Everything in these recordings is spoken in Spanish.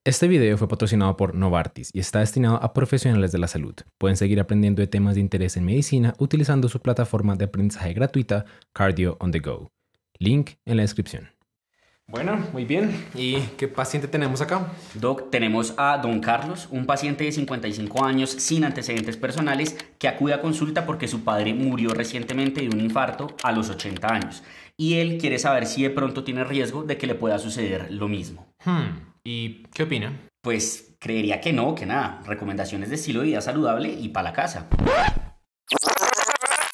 Este video fue patrocinado por Novartis y está destinado a profesionales de la salud. Pueden seguir aprendiendo de temas de interés en medicina utilizando su plataforma de aprendizaje gratuita Cardio on the Go. Link en la descripción. Bueno, muy bien. ¿Y qué paciente tenemos acá? Doc, tenemos a don Carlos, un paciente de 55 años sin antecedentes personales que acude a consulta porque su padre murió recientemente de un infarto a los 80 años. Y él quiere saber si de pronto tiene riesgo de que le pueda suceder lo mismo. ¿Y qué opina? Pues creería que no, que nada. Recomendaciones de estilo de vida saludable y para la casa.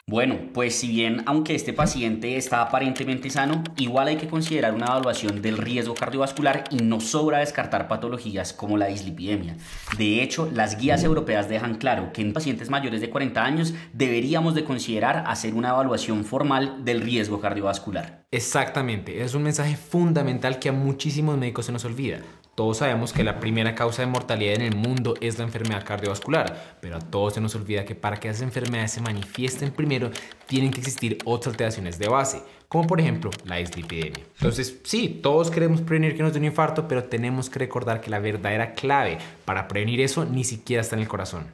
Bueno, pues si bien aunque este paciente está aparentemente sano, igual hay que considerar una evaluación del riesgo cardiovascular y no sobra descartar patologías como la dislipidemia. De hecho, las guías europeas dejan claro que en pacientes mayores de 40 años deberíamos de considerar hacer una evaluación formal del riesgo cardiovascular. Exactamente, es un mensaje fundamental que a muchísimos médicos se nos olvida. Todos sabemos que la primera causa de mortalidad en el mundo es la enfermedad cardiovascular, pero a todos se nos olvida que para que esas enfermedades se manifiesten primero, tienen que existir otras alteraciones de base, como por ejemplo la dislipidemia. Entonces, sí, todos queremos prevenir que nos dé un infarto, pero tenemos que recordar que la verdadera clave para prevenir eso ni siquiera está en el corazón.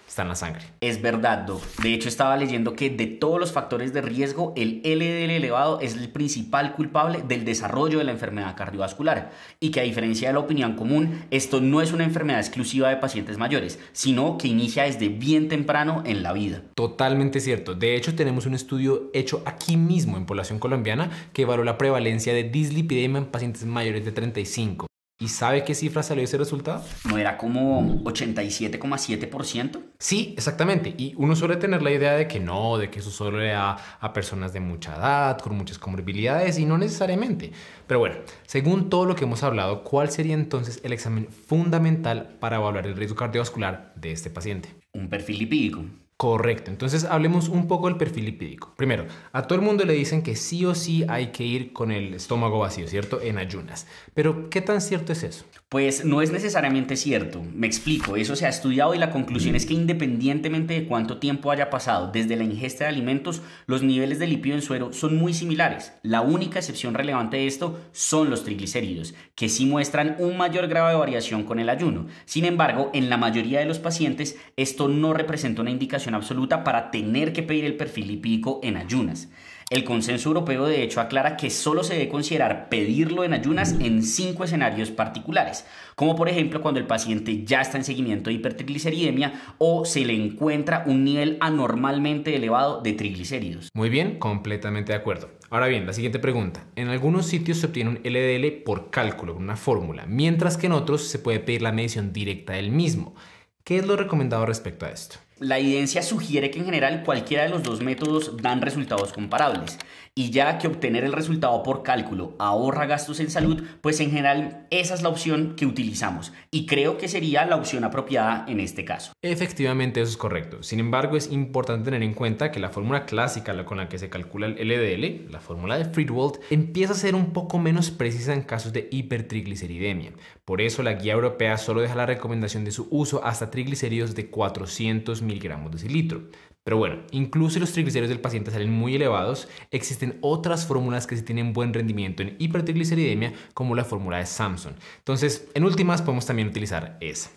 Está en la sangre. Es verdad, Doc. De hecho, estaba leyendo que de todos los factores de riesgo, el LDL elevado es el principal culpable del desarrollo de la enfermedad cardiovascular y que a diferencia de la opinión común, esto no es una enfermedad exclusiva de pacientes mayores, sino que inicia desde bien temprano en la vida. Totalmente cierto. De hecho, tenemos un estudio hecho aquí mismo en población colombiana que evaluó la prevalencia de dislipidemia en pacientes mayores de 35. ¿Y sabe qué cifra salió ese resultado? ¿No era como 87,7%? Sí, exactamente. Y uno suele tener la idea de que no, de que eso solo le da a personas de mucha edad, con muchas comorbilidades, y no necesariamente. Pero bueno, según todo lo que hemos hablado, ¿cuál sería entonces el examen fundamental para evaluar el riesgo cardiovascular de este paciente? Un perfil lipídico. Correcto, entonces hablemos un poco del perfil lipídico. Primero, a todo el mundo le dicen que sí o sí hay que ir con el estómago vacío, ¿cierto? En ayunas. Pero, ¿qué tan cierto es eso? Pues no es necesariamente cierto. Me explico, eso se ha estudiado y la conclusión es que independientemente de cuánto tiempo haya pasado desde la ingesta de alimentos, los niveles de lípido en suero son muy similares. La única excepción relevante de esto son los triglicéridos, que sí muestran un mayor grado de variación con el ayuno. Sin embargo, en la mayoría de los pacientes, esto no representa una indicación absoluta para tener que pedir el perfil lipídico en ayunas. El consenso europeo de hecho aclara que solo se debe considerar pedirlo en ayunas en 5 escenarios particulares, como por ejemplo cuando el paciente ya está en seguimiento de hipertrigliceridemia o se le encuentra un nivel anormalmente elevado de triglicéridos. Muy bien, completamente de acuerdo. Ahora bien, la siguiente pregunta. En algunos sitios se obtiene un LDL por cálculo, con una fórmula, mientras que en otros se puede pedir la medición directa del mismo. ¿Qué es lo recomendado respecto a esto? La evidencia sugiere que en general cualquiera de los dos métodos dan resultados comparables y ya que obtener el resultado por cálculo ahorra gastos en salud, pues en general esa es la opción que utilizamos y creo que sería la opción apropiada en este caso. Efectivamente, eso es correcto. Sin embargo, es importante tener en cuenta que la fórmula clásica con la que se calcula el LDL, la fórmula de Friedewald, empieza a ser un poco menos precisa en casos de hipertrigliceridemia. Por eso la guía europea solo deja la recomendación de su uso hasta triglicéridos de 400 miligramos de cilitro. Pero bueno, incluso si los triglicéridos del paciente salen muy elevados, existen otras fórmulas que sí tienen buen rendimiento en hipertrigliceridemia, como la fórmula de Samson. Entonces, en últimas, podemos también utilizar esa.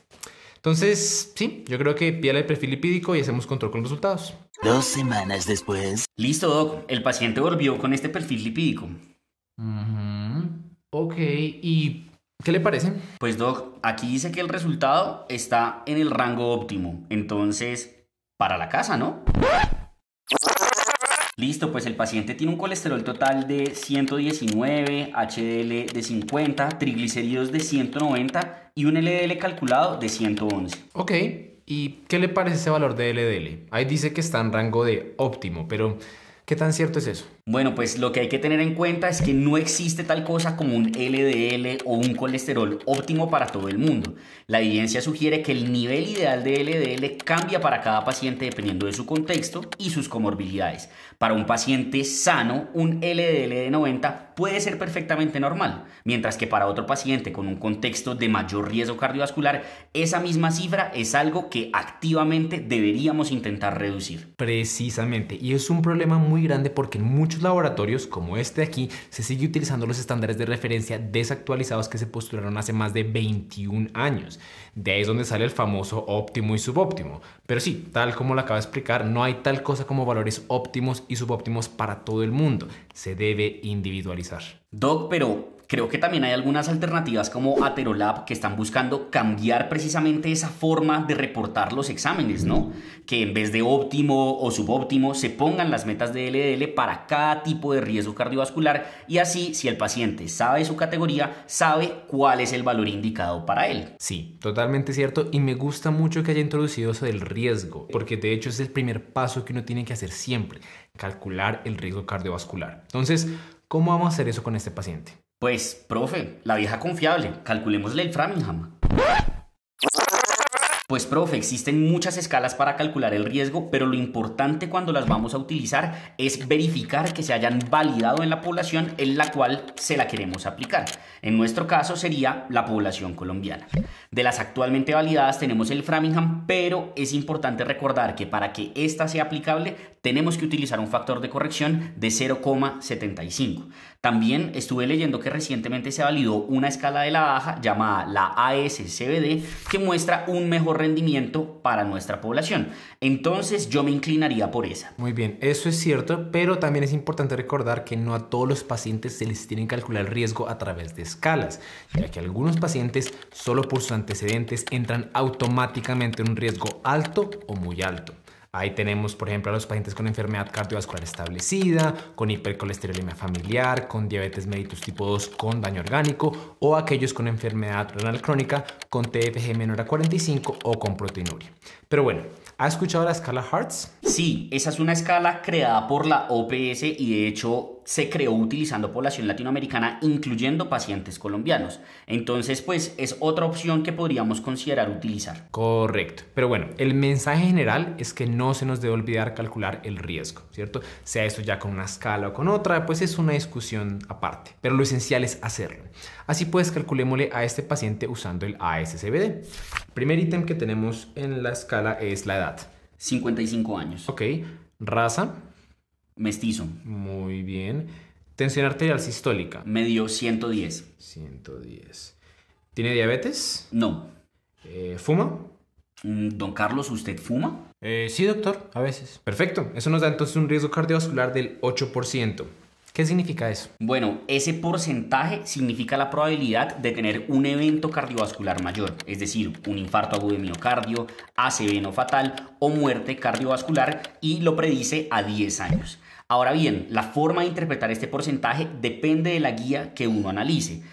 Entonces, sí, yo creo que pídale el perfil lipídico y hacemos control con los resultados. 2 semanas después. Listo, Doc. El paciente volvió con este perfil lipídico. Ok, ¿y qué le parece? Pues, Doc, aquí dice que el resultado está en el rango óptimo. Entonces, para la casa, ¿no? Listo, pues el paciente tiene un colesterol total de 119, HDL de 50, triglicéridos de 190 y un LDL calculado de 111. Ok, ¿y qué le parece ese valor de LDL? Ahí dice que está en rango de óptimo, pero ¿qué tan cierto es eso? Bueno, pues lo que hay que tener en cuenta es que no existe tal cosa como un LDL o un colesterol óptimo para todo el mundo. La evidencia sugiere que el nivel ideal de LDL cambia para cada paciente dependiendo de su contexto y sus comorbilidades. Para un paciente sano, un LDL de 90 puede ser perfectamente normal, mientras que para otro paciente con un contexto de mayor riesgo cardiovascular, esa misma cifra es algo que activamente deberíamos intentar reducir. Precisamente, y es un problema muy grande porque en muchos muchos laboratorios, como este de aquí, se sigue utilizando los estándares de referencia desactualizados que se postularon hace más de 21 años. De ahí es donde sale el famoso óptimo y subóptimo. Pero sí, tal como lo acabo de explicar, no hay tal cosa como valores óptimos y subóptimos para todo el mundo. Se debe individualizar. Doc, pero creo que también hay algunas alternativas como Aterolab que están buscando cambiar precisamente esa forma de reportar los exámenes, ¿no? Que en vez de óptimo o subóptimo se pongan las metas de LDL para cada tipo de riesgo cardiovascular y así, si el paciente sabe su categoría, sabe cuál es el valor indicado para él. Sí, totalmente cierto, y me gusta mucho que haya introducido eso del riesgo, porque de hecho es el primer paso que uno tiene que hacer siempre, calcular el riesgo cardiovascular. Entonces, ¿cómo vamos a hacer eso con este paciente? Pues, profe, la vieja confiable, calculémosle el Framingham. Pues, profe, existen muchas escalas para calcular el riesgo, pero lo importante cuando las vamos a utilizar es verificar que se hayan validado en la población en la cual se la queremos aplicar. En nuestro caso sería la población colombiana. De las actualmente validadas tenemos el Framingham, pero es importante recordar que para que esta sea aplicable tenemos que utilizar un factor de corrección de 0,75. También estuve leyendo que recientemente se validó una escala de la baja llamada la ASCVD que muestra un mejor rendimiento para nuestra población. Entonces yo me inclinaría por esa. Muy bien, eso es cierto, pero también es importante recordar que no a todos los pacientes se les tiene que calcular el riesgo a través de escalas, ya que algunos pacientes solo por sus antecedentes entran automáticamente en un riesgo alto o muy alto. Ahí tenemos, por ejemplo, a los pacientes con enfermedad cardiovascular establecida, con hipercolesterolemia familiar, con diabetes mellitus tipo 2 con daño orgánico o aquellos con enfermedad renal crónica con TFG menor a 45 o con proteinuria. Pero bueno, ¿ha escuchado la escala Hearts? Sí, esa es una escala creada por la OPS y de hecho se creó utilizando población latinoamericana, incluyendo pacientes colombianos. Entonces, pues es otra opción que podríamos considerar utilizar. Correcto. Pero bueno, el mensaje general es que no se nos debe olvidar calcular el riesgo, ¿cierto? Sea esto ya con una escala o con otra, pues es una discusión aparte. Pero lo esencial es hacerlo. Así pues, calculémosle a este paciente usando el ASCVD. El primer ítem que tenemos en la escala es la edad. 55 años. Ok. Raza. Mestizo. Muy bien. Tensión arterial sistólica. Medio 110. 110. ¿Tiene diabetes? No. ¿Fuma? Don Carlos, ¿usted fuma? Sí, doctor, a veces. Perfecto. Eso nos da entonces un riesgo cardiovascular del 8%. ¿Qué significa eso? Bueno, ese porcentaje significa la probabilidad de tener un evento cardiovascular mayor, es decir, un infarto agudo de miocardio, ACV no fatal o muerte cardiovascular, y lo predice a 10 años. Ahora bien, la forma de interpretar este porcentaje depende de la guía que uno analice,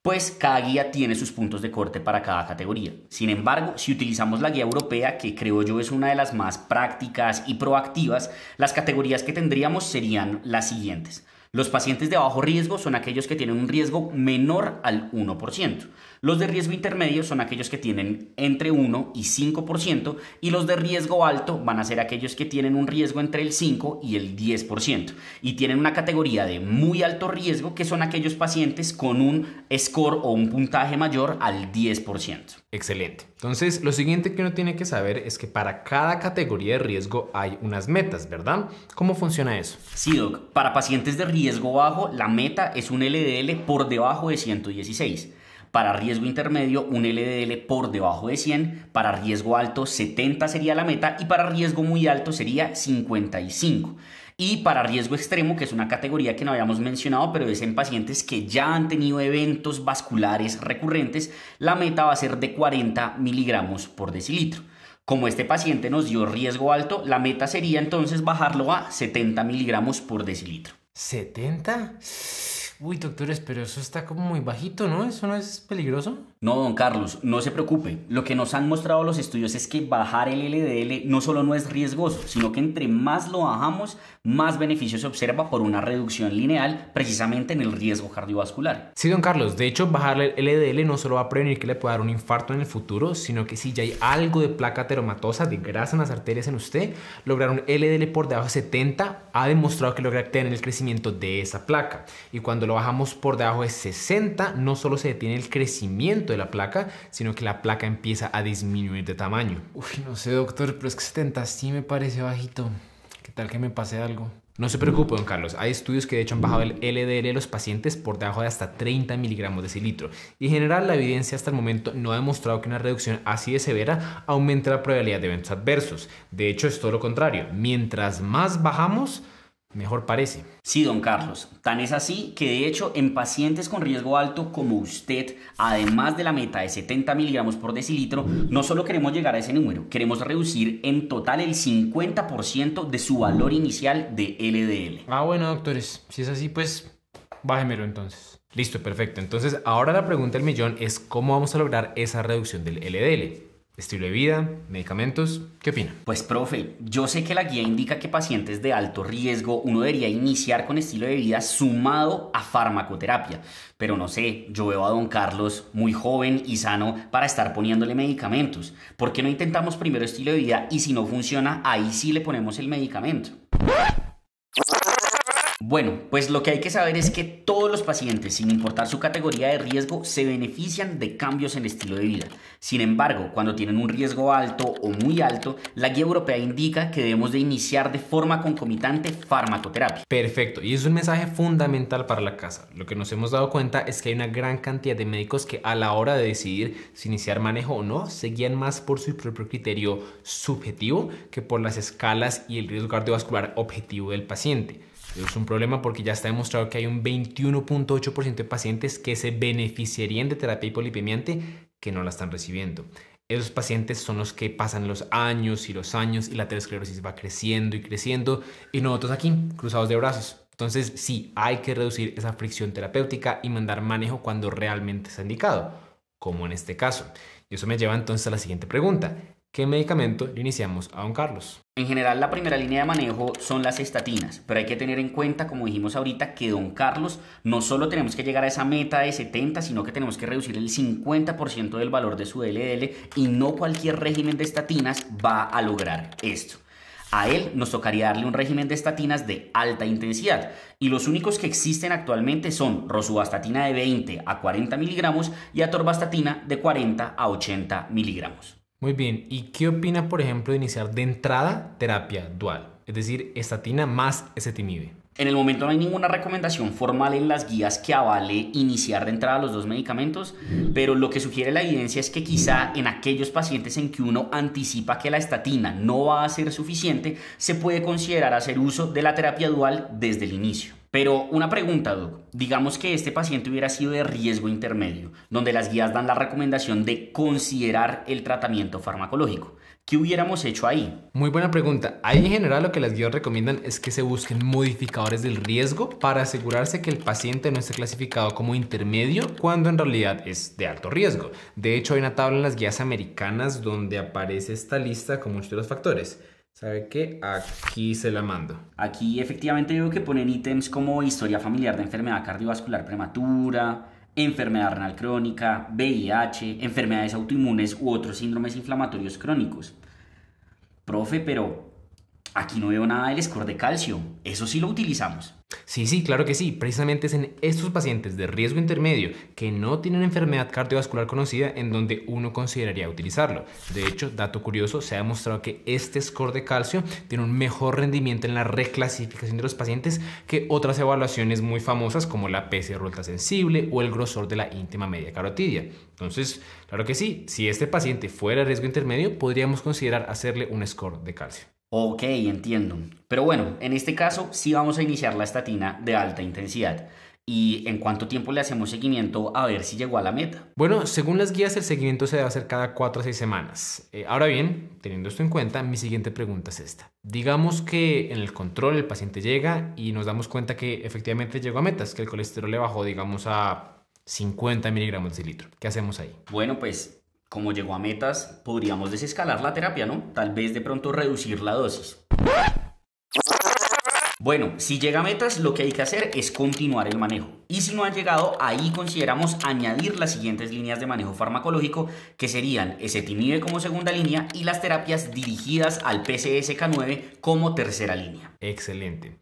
pues cada guía tiene sus puntos de corte para cada categoría. Sin embargo, si utilizamos la guía europea, que creo yo es una de las más prácticas y proactivas, las categorías que tendríamos serían las siguientes. Los pacientes de bajo riesgo son aquellos que tienen un riesgo menor al 1%. Los de riesgo intermedio son aquellos que tienen entre 1 y 5%, y los de riesgo alto van a ser aquellos que tienen un riesgo entre el 5 y el 10%. Y tienen una categoría de muy alto riesgo, que son aquellos pacientes con un score o un puntaje mayor al 10%. Excelente. Entonces, lo siguiente que uno tiene que saber es que para cada categoría de riesgo hay unas metas, ¿verdad? ¿Cómo funciona eso? Sí, Doc. Para pacientes de riesgo bajo, la meta es un LDL por debajo de 116. Para riesgo intermedio, un LDL por debajo de 100. Para riesgo alto, 70 sería la meta. Y para riesgo muy alto sería 55. Y para riesgo extremo, que es una categoría que no habíamos mencionado, pero es en pacientes que ya han tenido eventos vasculares recurrentes, la meta va a ser de 40 miligramos por decilitro. Como este paciente nos dio riesgo alto, la meta sería entonces bajarlo a 70 miligramos por decilitro. ¿70? Uy, doctores, pero eso está como muy bajito, ¿no? ¿Eso no es peligroso? No, don Carlos, no se preocupe. Lo que nos han mostrado los estudios es que bajar el LDL no solo no es riesgoso, sino que entre más lo bajamos, más beneficio se observa por una reducción lineal precisamente en el riesgo cardiovascular. Sí, don Carlos. De hecho, bajar el LDL no solo va a prevenir que le pueda dar un infarto en el futuro, sino que si ya hay algo de placa ateromatosa, de grasa en las arterias en usted, lograr un LDL por debajo de 70 ha demostrado que logra detener el crecimiento de esa placa. Y cuando lo bajamos por debajo de 60, no solo se detiene el crecimiento de la placa, sino que la placa empieza a disminuir de tamaño. Uy, no sé, doctor, pero es que 70 sí me parece bajito. ¿Qué tal que me pase algo? No se preocupe, don Carlos. Hay estudios que de hecho han bajado el LDL de los pacientes por debajo de hasta 30 miligramos de decilitro. Y en general la evidencia hasta el momento no ha demostrado que una reducción así de severa aumente la probabilidad de eventos adversos. De hecho es todo lo contrario. Mientras más bajamos, mejor parece. Sí, don Carlos. Tan es así que de hecho en pacientes con riesgo alto como usted, además de la meta de 70 miligramos por decilitro, no solo queremos llegar a ese número, queremos reducir en total el 50% de su valor inicial de LDL. Ah, bueno, doctores. Si es así, pues bájemelo entonces. Listo, perfecto. Entonces ahora la pregunta del millón es ¿cómo vamos a lograr esa reducción del LDL? ¿Estilo de vida? ¿Medicamentos? ¿Qué opina? Pues profe, yo sé que la guía indica que pacientes de alto riesgo uno debería iniciar con estilo de vida sumado a farmacoterapia, pero no sé, yo veo a don Carlos muy joven y sano para estar poniéndole medicamentos. ¿Por qué no intentamos primero estilo de vida y si no funciona, ahí sí le ponemos el medicamento? Bueno, pues lo que hay que saber es que todos los pacientes, sin importar su categoría de riesgo, se benefician de cambios en el estilo de vida. Sin embargo, cuando tienen un riesgo alto o muy alto, la guía europea indica que debemos de iniciar de forma concomitante farmacoterapia. Perfecto, y es un mensaje fundamental para la casa. Lo que nos hemos dado cuenta es que hay una gran cantidad de médicos que a la hora de decidir si iniciar manejo o no, se guían más por su propio criterio subjetivo que por las escalas y el riesgo cardiovascular objetivo del paciente. Es un problema porque ya está demostrado que hay un 21.8% de pacientes que se beneficiarían de terapia hipolipemiante que no la están recibiendo. Esos pacientes son los que pasan los años y la aterosclerosis va creciendo y creciendo y nosotros aquí cruzados de brazos. Entonces sí, hay que reducir esa fricción terapéutica y mandar manejo cuando realmente está indicado, como en este caso. Y eso me lleva entonces a la siguiente pregunta. ¿Qué medicamento le iniciamos a don Carlos? En general, la primera línea de manejo son las estatinas, pero hay que tener en cuenta, como dijimos ahorita, que don Carlos no solo tenemos que llegar a esa meta de 70, sino que tenemos que reducir el 50% del valor de su LDL y no cualquier régimen de estatinas va a lograr esto. A él nos tocaría darle un régimen de estatinas de alta intensidad y los únicos que existen actualmente son rosuvastatina de 20 a 40 miligramos y atorvastatina de 40 a 80 miligramos. Muy bien, ¿y qué opina, por ejemplo, de iniciar de entrada terapia dual? Es decir, estatina más ezetimibe. En el momento no hay ninguna recomendación formal en las guías que avale iniciar de entrada los dos medicamentos, pero lo que sugiere la evidencia es que quizá en aquellos pacientes en que uno anticipa que la estatina no va a ser suficiente, se puede considerar hacer uso de la terapia dual desde el inicio. Pero una pregunta, Doc. Digamos que este paciente hubiera sido de riesgo intermedio, donde las guías dan la recomendación de considerar el tratamiento farmacológico. ¿Qué hubiéramos hecho ahí? Muy buena pregunta. Ahí en general lo que las guías recomiendan es que se busquen modificadores del riesgo para asegurarse que el paciente no esté clasificado como intermedio cuando en realidad es de alto riesgo. De hecho, hay una tabla en las guías americanas donde aparece esta lista con muchos de los factores. ¿Sabe qué? Aquí se la mando. Aquí efectivamente veo que ponen ítems como historia familiar de enfermedad cardiovascular prematura, enfermedad renal crónica, VIH, enfermedades autoinmunes u otros síndromes inflamatorios crónicos. Profe, pero aquí no veo nada del score de calcio. Eso sí lo utilizamos. Sí, claro que sí. Precisamente es en estos pacientes de riesgo intermedio que no tienen enfermedad cardiovascular conocida en donde uno consideraría utilizarlo. De hecho, dato curioso, se ha demostrado que este score de calcio tiene un mejor rendimiento en la reclasificación de los pacientes que otras evaluaciones muy famosas como la PCR ultrasensible o el grosor de la íntima media carotidia. Entonces, claro que sí, si este paciente fuera de riesgo intermedio, podríamos considerar hacerle un score de calcio. Ok, entiendo. Pero bueno, en este caso sí vamos a iniciar la estatina de alta intensidad. ¿Y en cuánto tiempo le hacemos seguimiento a ver si llegó a la meta? Bueno, según las guías, el seguimiento se debe hacer cada 4 a 6 semanas. Ahora bien, teniendo esto en cuenta, mi siguiente pregunta es esta. Digamos que en el control el paciente llega y nos damos cuenta que efectivamente llegó a metas, que el colesterol le bajó, digamos, a 50 miligramos de litro. ¿Qué hacemos ahí? Bueno, pues como llegó a metas, podríamos desescalar la terapia, ¿no? Tal vez de pronto reducir la dosis. Bueno, si llega a metas, lo que hay que hacer es continuar el manejo. Y si no ha llegado, ahí consideramos añadir las siguientes líneas de manejo farmacológico, que serían ezetimibe como segunda línea y las terapias dirigidas al PCSK9 como tercera línea. Excelente.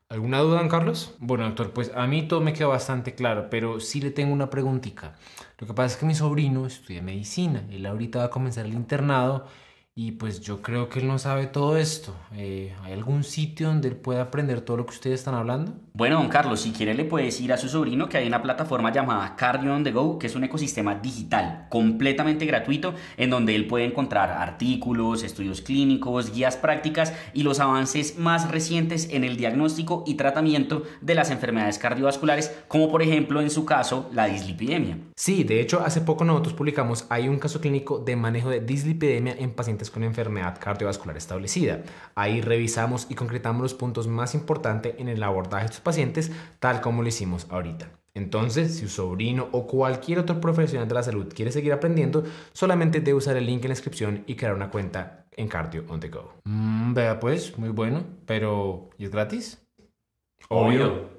¿Alguna duda, don Carlos? Bueno, doctor, pues a mí todo me quedó bastante claro, pero sí le tengo una preguntita. Lo que pasa es que mi sobrino estudia medicina. Él ahorita va a comenzar el internado Y pues yo creo que él no sabe todo esto. ¿Hay algún sitio donde él pueda aprender todo lo que ustedes están hablando? Bueno, don Carlos, si quiere le puede decir a su sobrino que hay una plataforma llamada Cardio on the Go, que es un ecosistema digital completamente gratuito en donde él puede encontrar artículos, estudios clínicos, guías prácticas y los avances más recientes en el diagnóstico y tratamiento de las enfermedades cardiovasculares, como por ejemplo en su caso la dislipidemia. Sí, de hecho hace poco nosotros publicamos hay un caso clínico de manejo de dislipidemia en pacientes con enfermedad cardiovascular establecida. Ahí revisamos y concretamos los puntos más importantes en el abordaje de estos pacientes, tal como lo hicimos ahorita. Entonces, si su sobrino o cualquier otro profesional de la salud quiere seguir aprendiendo, solamente debe usar el link en la descripción y crear una cuenta en Cardio on the Go. Vea pues, muy bueno, pero ¿y es gratis? Obvio.